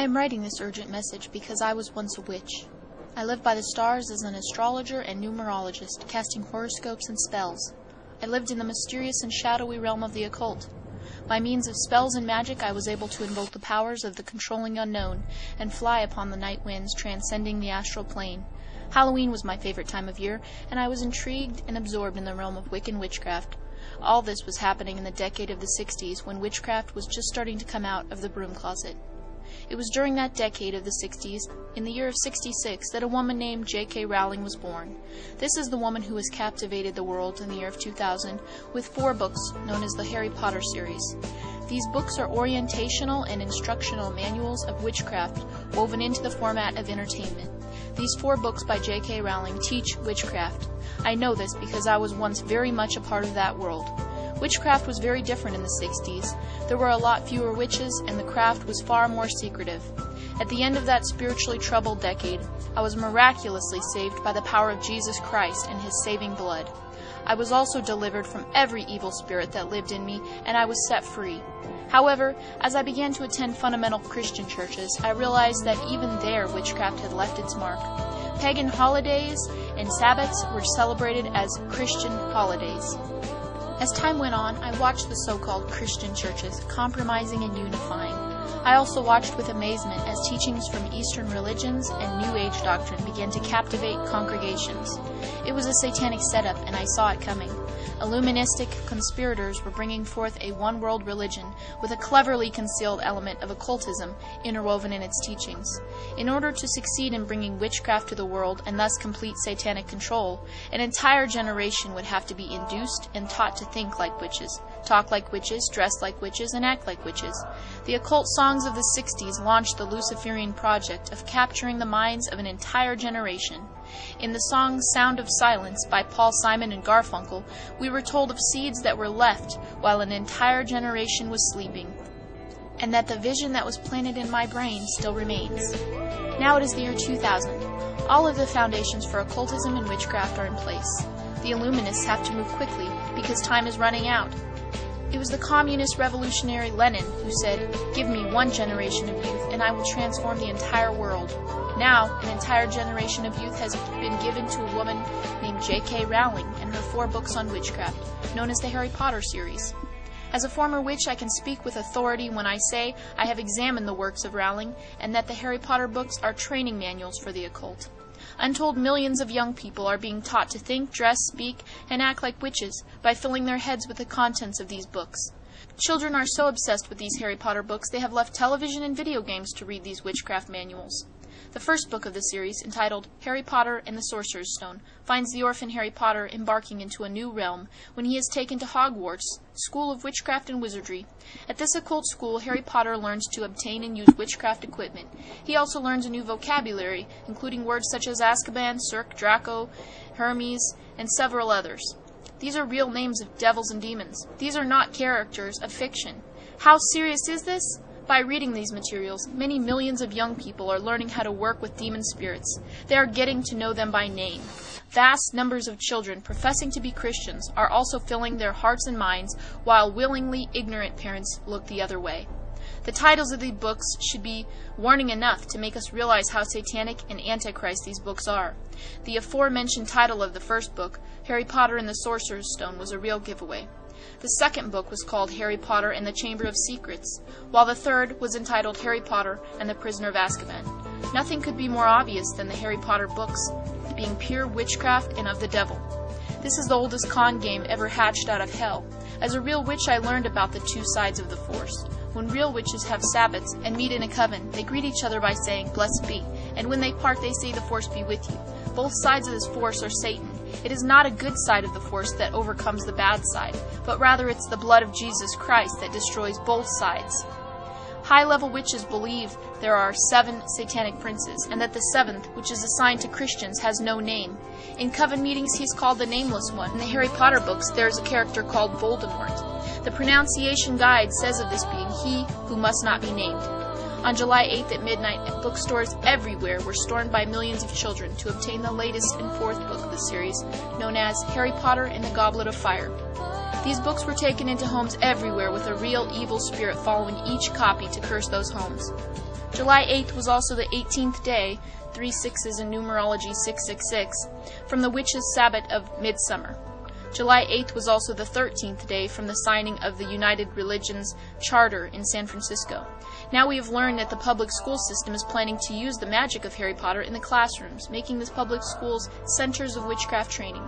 I am writing this urgent message because I was once a witch. I lived by the stars as an astrologer and numerologist, casting horoscopes and spells. I lived in the mysterious and shadowy realm of the occult. By means of spells and magic, I was able to invoke the powers of the controlling unknown and fly upon the night winds, transcending the astral plane. Halloween was my favorite time of year, and I was intrigued and absorbed in the realm of Wiccan witchcraft. All this was happening in the decade of the 60s, when witchcraft was just starting to come out of the broom closet. It was during that decade of the 60s, in the year of 66, that a woman named J.K. Rowling was born. This is the woman who has captivated the world in the year of 2000 with 4 books known as the Harry Potter series. These books are orientational and instructional manuals of witchcraft woven into the format of entertainment. These 4 books by J.K. Rowling teach witchcraft. I know this because I was once very much a part of that world. Witchcraft was very different in the 60s. There were a lot fewer witches, and the craft was far more secretive. At the end of that spiritually troubled decade, I was miraculously saved by the power of Jesus Christ and His saving blood. I was also delivered from every evil spirit that lived in me, and I was set free. However, as I began to attend fundamental Christian churches, I realized that even there witchcraft had left its mark. Pagan holidays and Sabbaths were celebrated as Christian holidays. As time went on, I watched the so-called Christian churches compromising and unifying. I also watched with amazement as teachings from Eastern religions and New Age doctrine began to captivate congregations. It was a satanic setup, and I saw it coming. Illuministic conspirators were bringing forth a one-world religion with a cleverly concealed element of occultism interwoven in its teachings. In order to succeed in bringing witchcraft to the world and thus complete satanic control, an entire generation would have to be induced and taught to think like witches, talk like witches, dress like witches, and act like witches. The occult songs of the 60s launched the Luciferian project of capturing the minds of an entire generation. In the song Sound of Silence by Paul Simon and Garfunkel, we were told of seeds that were left while an entire generation was sleeping, and that the vision that was planted in my brain still remains. Now it is the year 2000. All of the foundations for occultism and witchcraft are in place. The Illuminists have to move quickly because time is running out. It was the communist revolutionary Lenin who said, "Give me one generation of youth and I will transform the entire world." Now, an entire generation of youth has been given to a woman named J.K. Rowling and her 4 books on witchcraft, known as the Harry Potter series. As a former witch, I can speak with authority when I say I have examined the works of Rowling and that the Harry Potter books are training manuals for the occult. Untold millions of young people are being taught to think, dress, speak, and act like witches by filling their heads with the contents of these books. Children are so obsessed with these Harry Potter books they have left television and video games to read these witchcraft manuals. The first book of the series, entitled Harry Potter and the Sorcerer's Stone, finds the orphan Harry Potter embarking into a new realm when he is taken to Hogwarts, School of Witchcraft and Wizardry. At this occult school, Harry Potter learns to obtain and use witchcraft equipment. He also learns a new vocabulary, including words such as Azkaban, Cirque, Draco, Hermes, and several others. These are real names of devils and demons. These are not characters of fiction. How serious is this? By reading these materials, many millions of young people are learning how to work with demon spirits. They are getting to know them by name. Vast numbers of children professing to be Christians are also filling their hearts and minds, while willingly ignorant parents look the other way. The titles of these books should be warning enough to make us realize how satanic and antichrist these books are. The aforementioned title of the first book, Harry Potter and the Sorcerer's Stone, was a real giveaway. The second book was called Harry Potter and the Chamber of Secrets, while the third was entitled Harry Potter and the Prisoner of Azkaban. Nothing could be more obvious than the Harry Potter books being pure witchcraft and of the devil. This is the oldest con game ever hatched out of hell. As a real witch, I learned about the 2 sides of the Force. When real witches have Sabbaths and meet in a coven, they greet each other by saying, "Blessed be," and when they part, they say, "The Force be with you." Both sides of this Force are Satan. It is not a good side of the Force that overcomes the bad side, but rather it's the blood of Jesus Christ that destroys both sides. High-level witches believe there are 7 satanic princes, and that the 7th, which is assigned to Christians, has no name. In coven meetings, he's called the Nameless One. In the Harry Potter books, there is a character called Voldemort. The pronunciation guide says of this being he who must not be named. On July 8th at midnight, bookstores everywhere were stormed by millions of children to obtain the latest and 4th book of the series, known as Harry Potter and the Goblet of Fire. These books were taken into homes everywhere with a real evil spirit following each copy to curse those homes. July 8th was also the 18th day, 3 6s in numerology 666, from the witches' Sabbath of Midsummer. July 8th was also the 13th day from the signing of the United Religions Charter in San Francisco. Now we have learned that the public school system is planning to use the magic of Harry Potter in the classrooms, making the public schools centers of witchcraft training.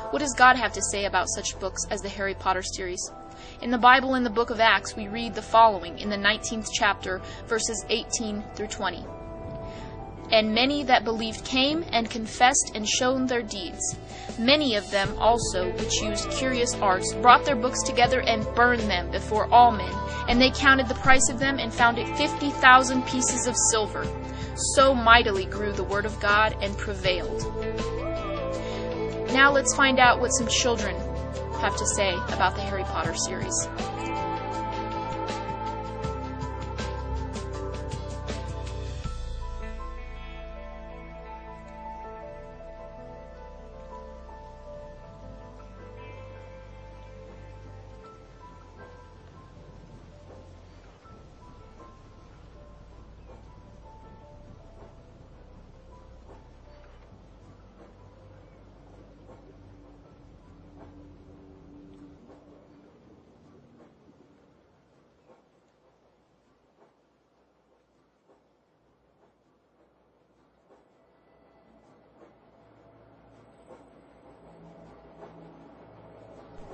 What does God have to say about such books as the Harry Potter series? In the Bible, in the book of Acts, we read the following in the 19th chapter, verses 18 through 20. And many that believed came and confessed and showed their deeds. Many of them also, which used curious arts, brought their books together and burned them before all men. And they counted the price of them and found it 50,000 pieces of silver. So mightily grew the word of God and prevailed. Now let's find out what some children have to say about the Harry Potter series.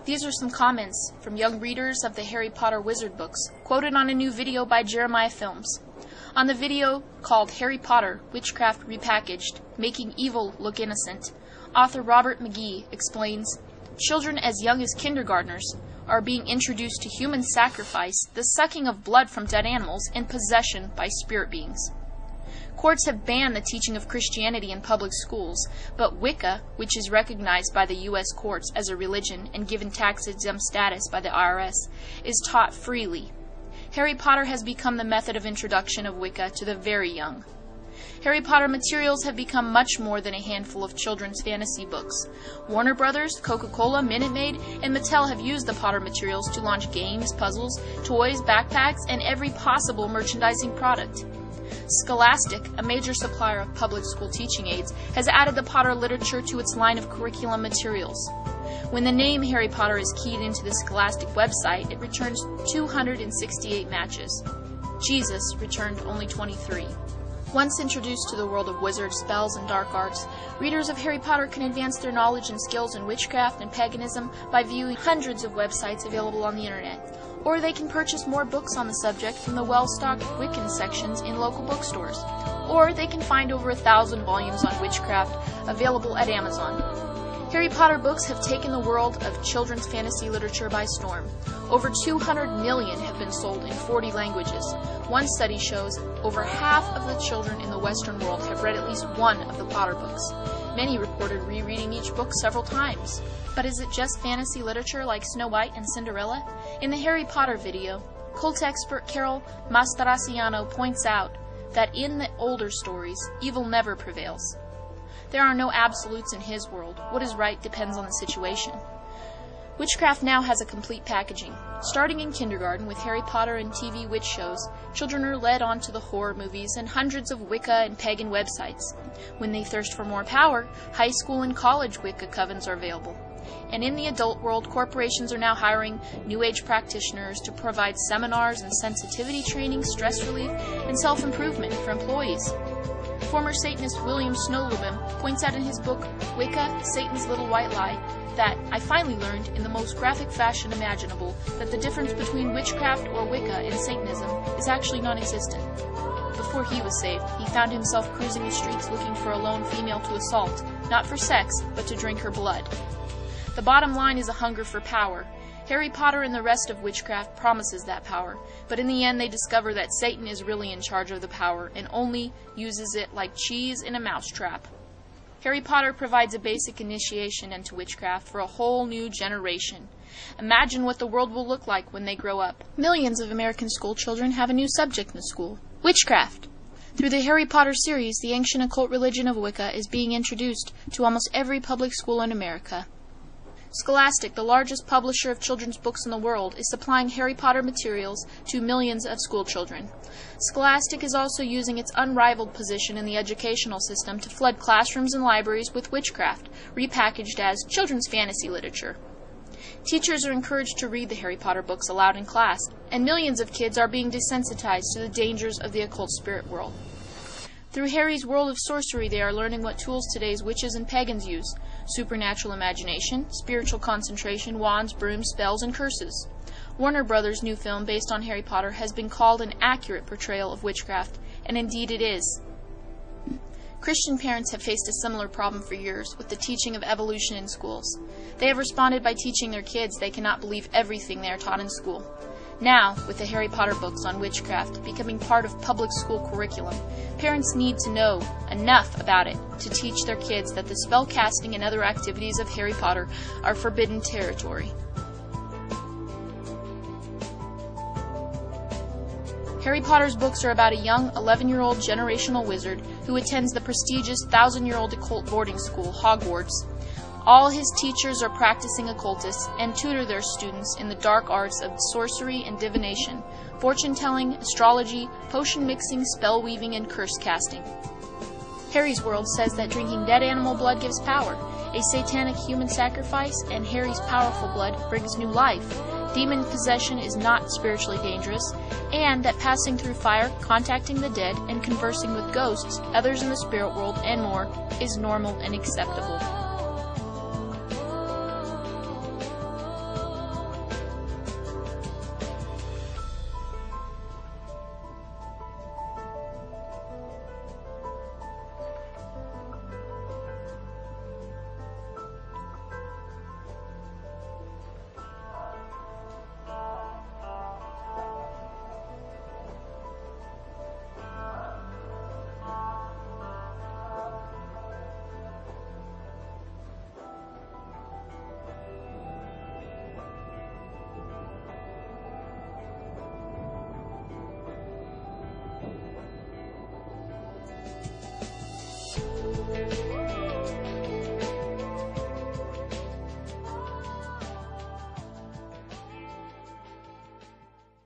These are some comments from young readers of the Harry Potter Wizard books, quoted on a new video by Jeremiah Films. On the video called Harry Potter, Witchcraft Repackaged, Making Evil Look Innocent, author Robert McGee explains, children as young as kindergartners are being introduced to human sacrifice, the sucking of blood from dead animals, and possession by spirit beings. Courts have banned the teaching of Christianity in public schools, but Wicca, which is recognized by the U.S. courts as a religion and given tax-exempt status by the IRS, is taught freely. Harry Potter has become the method of introduction of Wicca to the very young. Harry Potter materials have become much more than a handful of children's fantasy books. Warner Brothers, Coca-Cola, Minute Maid, and Mattel have used the Potter materials to launch games, puzzles, toys, backpacks, and every possible merchandising product. Scholastic, a major supplier of public school teaching aids, has added the Potter literature to its line of curriculum materials. When the name Harry Potter is keyed into the Scholastic website, it returns 268 matches. Jesus returned only 23. Once introduced to the world of wizards, spells, and dark arts, readers of Harry Potter can advance their knowledge and skills in witchcraft and paganism by viewing hundreds of websites available on the internet. Or they can purchase more books on the subject from the well-stocked Wiccan sections in local bookstores. Or they can find over 1,000 volumes on witchcraft available at Amazon. Harry Potter books have taken the world of children's fantasy literature by storm. Over 200 million have been sold in 40 languages. One study shows over half of the children in the Western world have read at least one of the Potter books. Many reported rereading each book several times. But is it just fantasy literature like Snow White and Cinderella? In the Harry Potter video, cult expert Carol Mastracciano points out that in the older stories, evil never prevails. There are no absolutes in his world. What is right depends on the situation. Witchcraft now has a complete packaging. Starting in kindergarten with Harry Potter and TV witch shows, children are led on to the horror movies and hundreds of Wicca and pagan websites. When they thirst for more power, high school and college Wicca covens are available. And in the adult world, corporations are now hiring New Age practitioners to provide seminars and sensitivity training, stress relief, and self-improvement for employees. Former Satanist William Snowlubin points out in his book, Wicca, Satan's Little White Lie, that I finally learned in the most graphic fashion imaginable that the difference between witchcraft or Wicca and Satanism is actually non-existent. Before he was saved, he found himself cruising the streets looking for a lone female to assault, not for sex, but to drink her blood. The bottom line is a hunger for power. Harry Potter and the rest of witchcraft promises that power, but in the end they discover that Satan is really in charge of the power and only uses it like cheese in a mousetrap. Harry Potter provides a basic initiation into witchcraft for a whole new generation. Imagine what the world will look like when they grow up. Millions of American school children have a new subject in the school: witchcraft. Through the Harry Potter series, the ancient occult religion of Wicca is being introduced to almost every public school in America. Scholastic, the largest publisher of children's books in the world, is supplying Harry Potter materials to millions of school children. Scholastic is also using its unrivaled position in the educational system to flood classrooms and libraries with witchcraft, repackaged as children's fantasy literature. Teachers are encouraged to read the Harry Potter books aloud in class, and millions of kids are being desensitized to the dangers of the occult spirit world. Through Harry's World of Sorcery, they are learning what tools today's witches and pagans use: supernatural imagination, spiritual concentration, wands, brooms, spells, and curses. Warner Brothers' new film based on Harry Potter has been called an accurate portrayal of witchcraft, and indeed it is. Christian parents have faced a similar problem for years with the teaching of evolution in schools. They have responded by teaching their kids they cannot believe everything they are taught in school. Now, with the Harry Potter books on witchcraft becoming part of public school curriculum, parents need to know enough about it to teach their kids that the spell casting and other activities of Harry Potter are forbidden territory. Harry Potter's books are about a young 11-year-old generational wizard who attends the prestigious 1,000-year-old occult boarding school, Hogwarts. All his teachers are practicing occultists and tutor their students in the dark arts of sorcery and divination, fortune-telling, astrology, potion-mixing, spell-weaving, and curse-casting. Harry's World says that drinking dead animal blood gives power, a satanic human sacrifice, and Harry's powerful blood brings new life. Demon possession is not spiritually dangerous, and that passing through fire, contacting the dead, and conversing with ghosts, others in the spirit world, and more, is normal and acceptable.